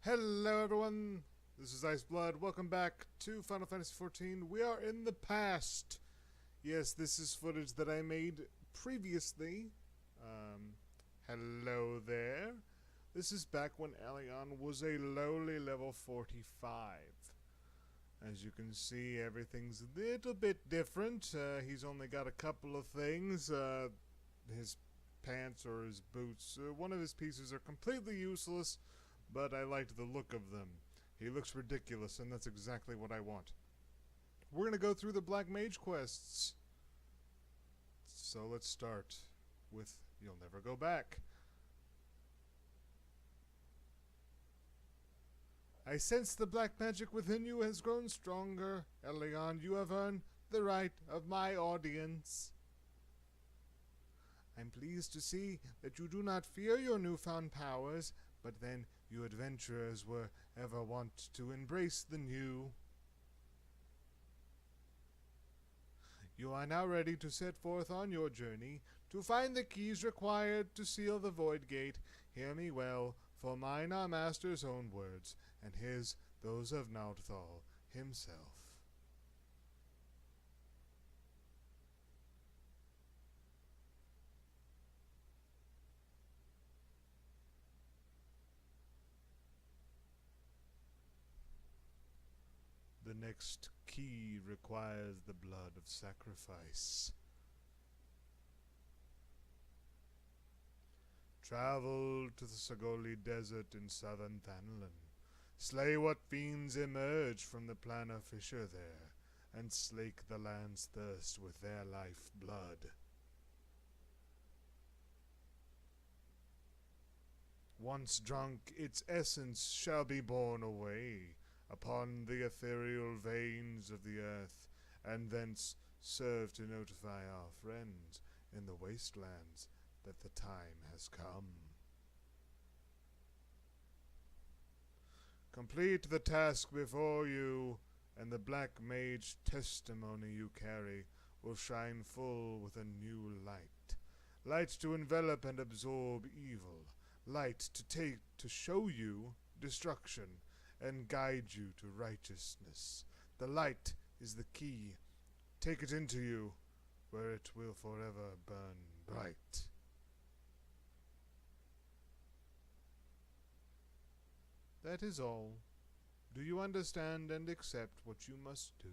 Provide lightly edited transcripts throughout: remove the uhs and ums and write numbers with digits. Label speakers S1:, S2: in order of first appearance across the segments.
S1: Hello everyone, this is Iceblood. Welcome back to Final Fantasy XIV. We are in the past. Yes, this is footage that I made previously. Hello there. This is back when Elion was a lowly level 45. As you can see, everything's a little bit different. He's only got a couple of things. His pants or his boots. One of his pieces are completely useless, but I liked the look of them. He looks ridiculous, and that's exactly what I want. We're going to go through the Black Mage quests. So let's start with You'll Never Go Back. I sense the black magic within you has grown stronger. Elion, you have earned the right of my audience. I'm pleased to see that you do not fear your newfound powers, but then you adventurers were ever wont to embrace the new. You are now ready to set forth on your journey to find the keys required to seal the Void Gate. Hear me well, for mine are Master's own words, and his those of Nautthal himself. The next key requires the blood of sacrifice. Travel to the Sagoli Desert in southern Thanalan. Slay what fiends emerge from the planar fissure there, and slake the land's thirst with their life blood. Once drunk, its essence shall be borne away upon the ethereal veins of the earth, and thence serve to notify our friends in the wastelands that the time has come. Complete the task before you, and the Black Mage testimony you carry will shine full with a new light. Light to envelop and absorb evil. Light to show you destruction, and guide you to righteousness. The light is the key. Take it into you, where it will forever burn bright. That is all. Do you understand and accept what you must do?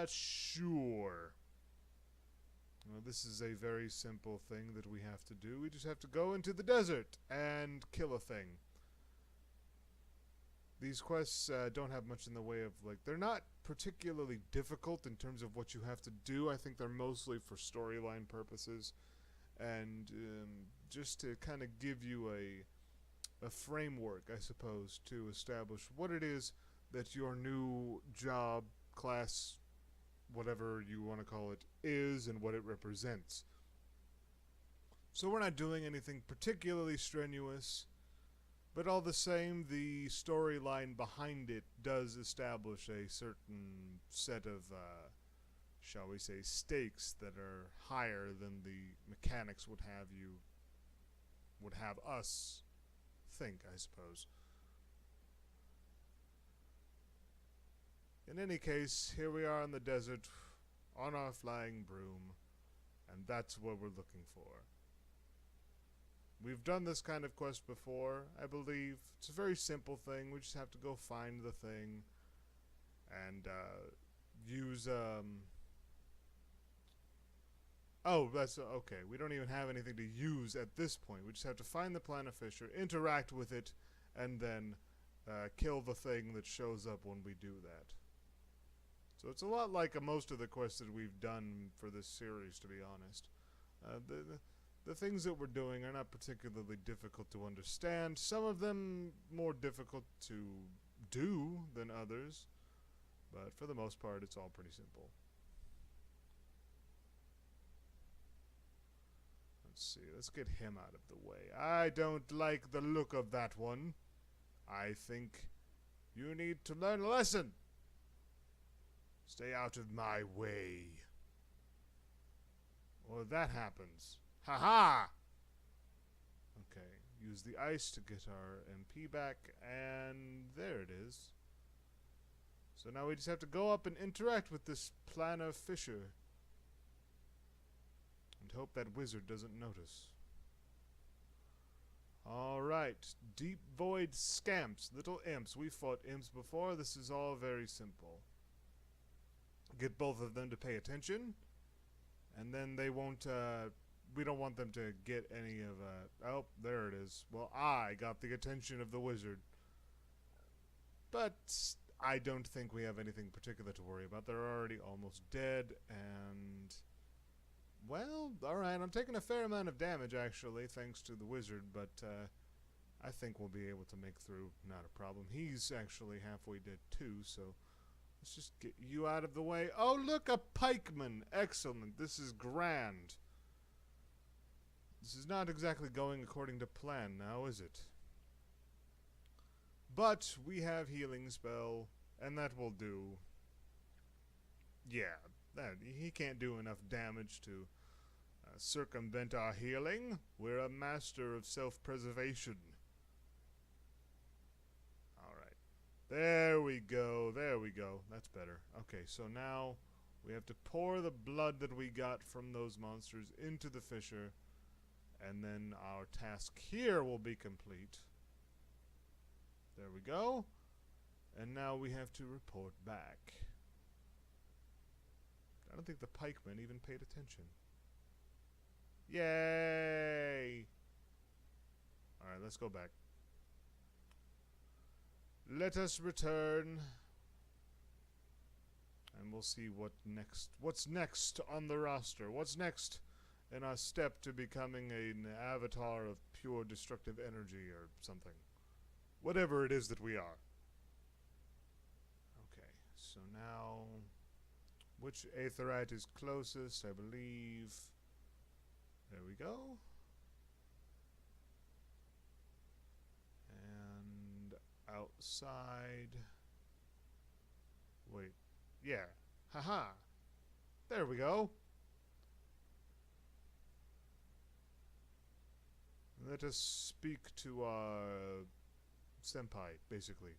S1: Sure. Well, this is a very simple thing that we have to do. We just have to go into the desert and kill a thing. These quests don't have much in the way of, they're not particularly difficult in terms of what you have to do. I think they're mostly for storyline purposes. And just to kind of give you a framework, I suppose, to establish what it is that your new job, class, whatever you want to call it, is and what it represents. So we're not doing anything particularly strenuous, but all the same, the storyline behind it does establish a certain set of, shall we say, stakes that are higher than the mechanics would have us think, I suppose. In any case, here we are in the desert, on our flying broom, and that's what we're looking for. We've done this kind of quest before, I believe. It's a very simple thing. We just have to go find the thing and use oh, that's okay. We don't even have anything to use at this point. We just have to find the planar fissure, interact with it, and then kill the thing that shows up when we do that. So it's a lot like most of the quests that we've done for this series, to be honest. The things that we're doing are not particularly difficult to understand. Some of them more difficult to do than others, but for the most part, it's all pretty simple. Let's see, let's get him out of the way. I don't like the look of that one. I think you need to learn a lesson. Stay out of my way. Or that happens. Ha ha! Okay. use the ice to get our MP back, and there it is. So now we just have to go up and interact with this planar fissure. And hope that wizard doesn't notice. Alright, deep void scamps, little imps. We fought imps before, this is all very simple. Get both of them to pay attention, and then they won't, we don't want them to get any of, oh, there it is. Well, I got the attention of the wizard. But I don't think we have anything particular to worry about. They're already almost dead, and... well, alright, I'm taking a fair amount of damage, actually, thanks to the wizard, but I think we'll be able to make through. Not a problem. He's actually halfway dead, too, so let's just get you out of the way. Oh, look, a pikeman! Excellent. This is grand. This is not exactly going according to plan now, is it? But we have healing spell, and that will do. Yeah, he can't do enough damage to circumvent our healing. We're a master of self-preservation. Alright. There we go. There we go. That's better. Okay, so now we have to pour the blood that we got from those monsters into the fissure, and then our task here will be complete. There we go. And now we have to report back. I don't think the pikemen even paid attention. Yay! Alright, let's go back. Let us return. And we'll see what's next on the roster. What's next in our step to becoming an avatar of pure destructive energy or something. Whatever it is that we are. Okay, so now... which aetheryte is closest, I believe. There we go. And outside. Wait. Yeah. Haha. There we go. Let us speak to our senpai, basically.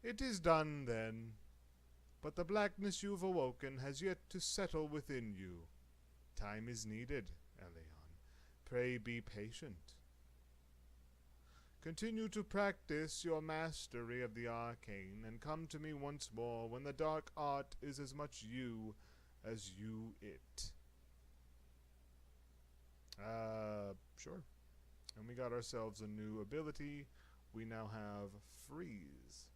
S1: It is done, then. But the blackness you've awoken has yet to settle within you. Time is needed, Elion. Pray be patient. Continue to practice your mastery of the arcane, and come to me once more when the dark art is as much you as you it. Sure. And we got ourselves a new ability. We now have Freeze.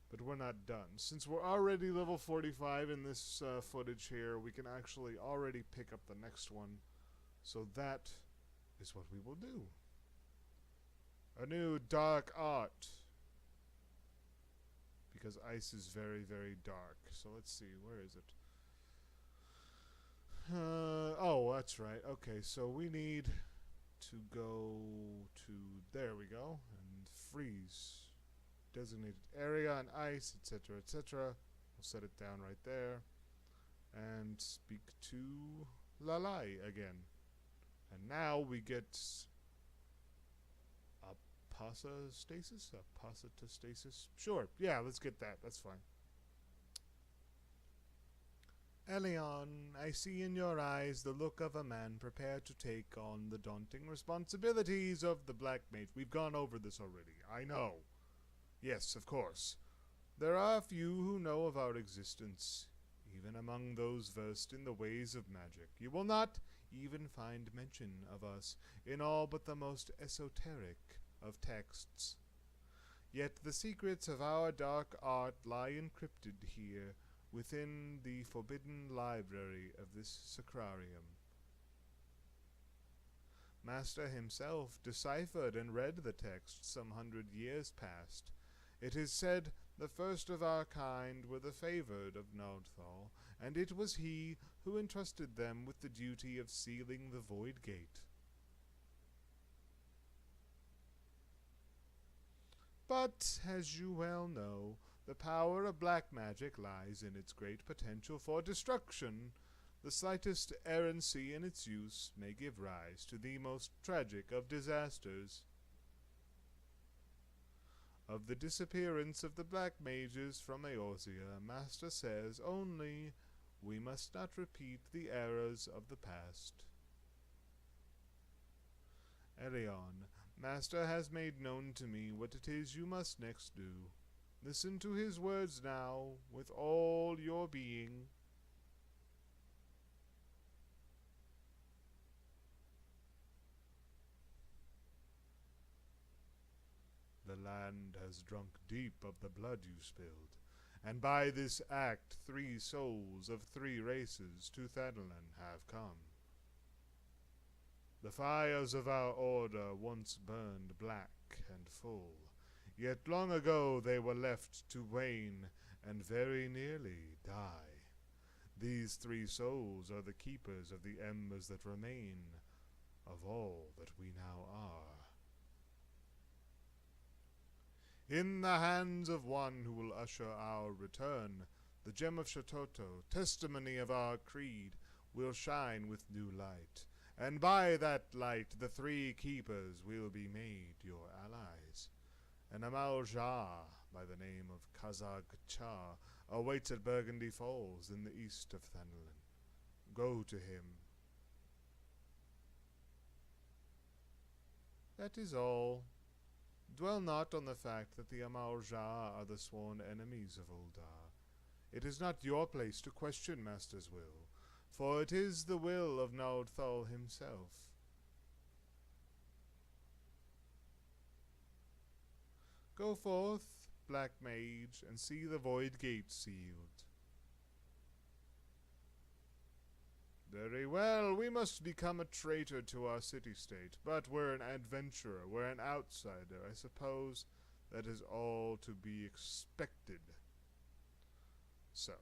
S1: But we're not done. Since we're already level 45 in this footage here, we can actually already pick up the next one. So that is what we will do. A new dark art. Because ice is very, very dark. So let's see, where is it? Oh, that's right. Okay, so we need to go to... there we go. And freeze. Designated area and ice, etc., etc. We'll set it down right there. And speak to Lalai again. And now we get a Passastasis? A Passatastasis? Sure, yeah, let's get that. That's fine. Elion, I see in your eyes the look of a man prepared to take on the daunting responsibilities of the Black Mage. We've gone over this already. I know. Yes, of course. There are few who know of our existence, even among those versed in the ways of magic. You will not even find mention of us in all but the most esoteric of texts. Yet the secrets of our dark art lie encrypted here within the forbidden library of this sacrarium. Master himself deciphered and read the text some 100 years past. It is said the first of our kind were the favored of Nordthal, and it was he who entrusted them with the duty of sealing the Void Gate. But, as you well know, the power of black magic lies in its great potential for destruction. The slightest errancy in its use may give rise to the most tragic of disasters. Of the disappearance of the Black Mages from Eorzea, Master says only we must not repeat the errors of the past. Elion, Master has made known to me what it is you must next do. Listen to his words now, with all your being. The land has drunk deep of the blood you spilled, and by this act 3 souls of 3 races to Thanalan have come. The fires of our order once burned black and full, yet long ago they were left to wane and very nearly die. These 3 souls are the keepers of the embers that remain of all that we now are. In the hands of one who will usher our return, the gem of Shototo, testimony of our creed, will shine with new light, and by that light the 3 keepers will be made your allies. An Amal Jah, by the name of Kazag Cha, awaits at Burgundy Falls in the east of Thanalan. Go to him. That is all. Dwell not on the fact that the Amal Jah are the sworn enemies of Ul'dah. It is not your place to question Master's will, for it is the will of Nardthal himself. Go forth, Black Mage, and see the Void Gate sealed. Very well, we must become a traitor to our city-state, but we're an adventurer, we're an outsider. I suppose that is all to be expected. So,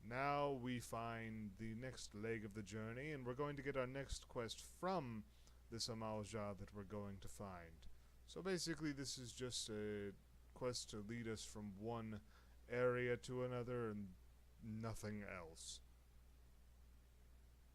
S1: now we find the next leg of the journey, and we're going to get our next quest from this Amal Jah that we're going to find. So basically this is just a quest to lead us from one area to another and nothing else.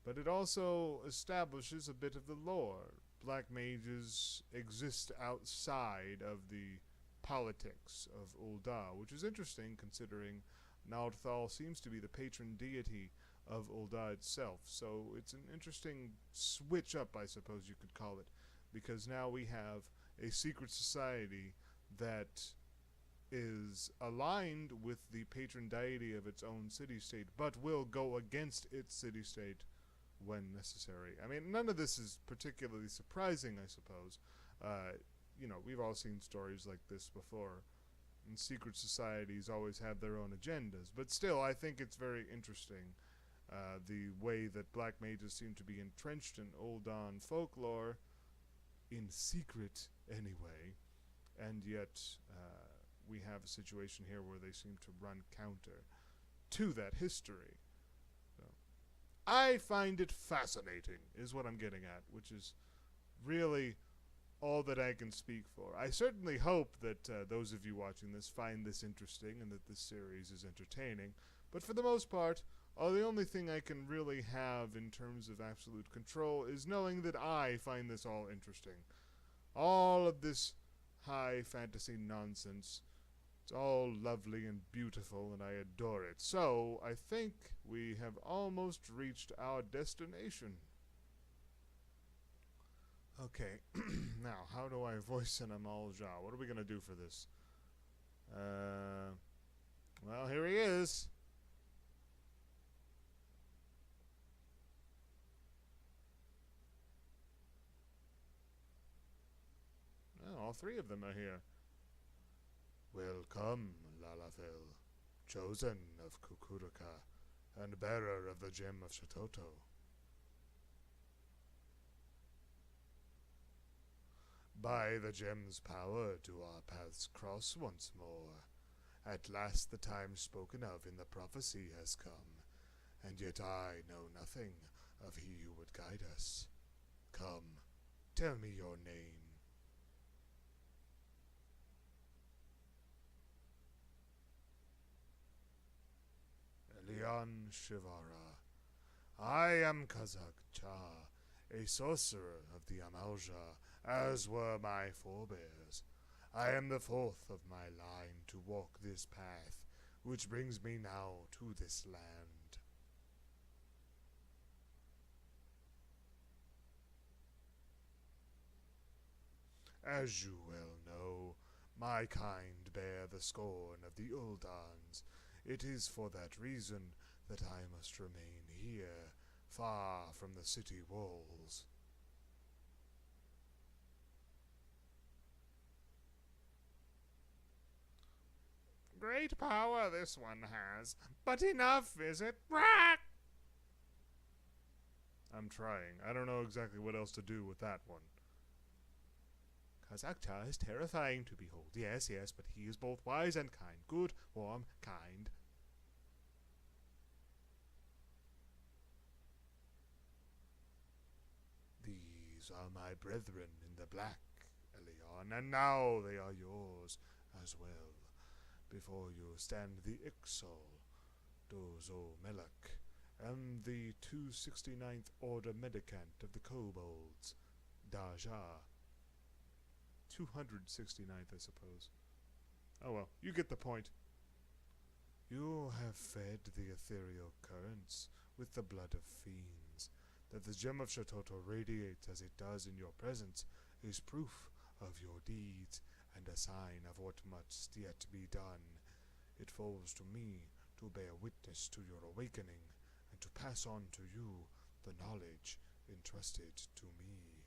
S1: But it also establishes a bit of the lore. Black Mages exist outside of the politics of Ul'dah, which is interesting considering Nardthal seems to be the patron deity of Ul'dah itself. So it's an interesting switch up, I suppose you could call it, because now we have a secret society that is aligned with the patron deity of its own city-state, but will go against its city-state when necessary. I mean, none of this is particularly surprising, I suppose. You know, we've all seen stories like this before, and secret societies always have their own agendas, but still, I think it's very interesting, the way that Black Mages seem to be entrenched in Ul'dah folklore, in secret anyway, and yet we have a situation here where they seem to run counter to that history. I find it fascinating, is what I'm getting at, which is really all that I can speak for. I certainly hope that those of you watching this find this interesting and that this series is entertaining, but for the most part, the only thing I can really have in terms of absolute control is knowing that I find this all interesting. All of this high fantasy nonsense, it's all lovely and beautiful, and I adore it. So, I think we have almost reached our destination. Okay, now, how do I voice an Amal Jah? What are we going to do for this? Well, here he is. Well, all 3 of them are here. Welcome, Lalafell, chosen of Kukuruka, and bearer of the gem of Shototo. By the gem's power do our paths cross once more. At last the time spoken of in the prophecy has come, and yet I know nothing of he who would guide us. Come, tell me your name. Elion Shivara, I am Kazak Cha, a sorcerer of the Amalja, as were my forebears. I am the fourth of my line to walk this path, which brings me now to this land. As you well know, my kind bear the scorn of the Uldans. It is for that reason that I must remain here, far from the city walls. Great power this one has, but enough, is it? I'm trying. I don't know exactly what else to do with that one. Kazakta is terrifying to behold. Yes, yes, but he is both wise and kind. Good, warm, kind. These are my brethren in the black, Elion, and now they are yours as well. Before you stand the Ixol, Dozo Melek, and the 269th Order Medicant of the Kobolds, Daja. 269th, I suppose. Oh well, you get the point. You have fed the ethereal currents with the blood of fiends. That the gem of Shatoto radiates as it does in your presence is proof of your deeds and a sign of what must yet be done. It falls to me to bear witness to your awakening and to pass on to you the knowledge entrusted to me.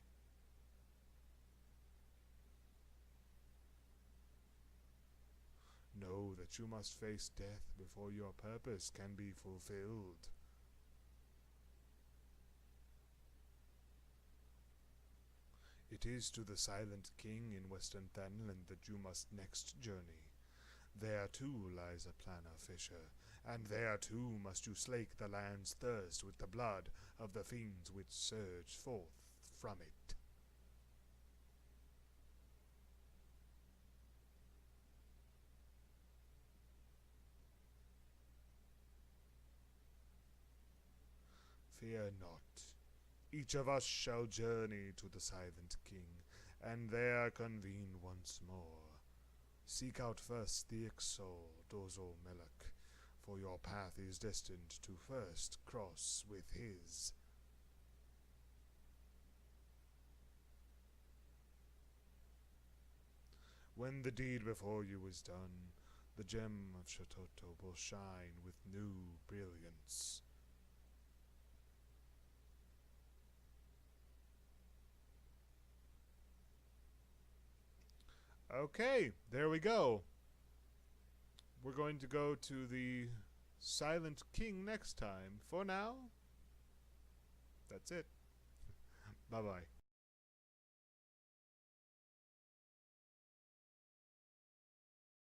S1: Know that you must face death before your purpose can be fulfilled. It is to the Silent King in Western Thanland that you must next journey. There too lies a planar fissure, and there too must you slake the land's thirst with the blood of the fiends which surge forth from it. Fear not. Each of us shall journey to the Silent King, and there convene once more. Seek out first the Ixol, Dozo Melek, for your path is destined to first cross with his. When the deed before you is done, the gem of Shatoto will shine with new brilliance. Okay, there we go. We're going to go to the Silent King next time. For now, that's it. Bye-bye.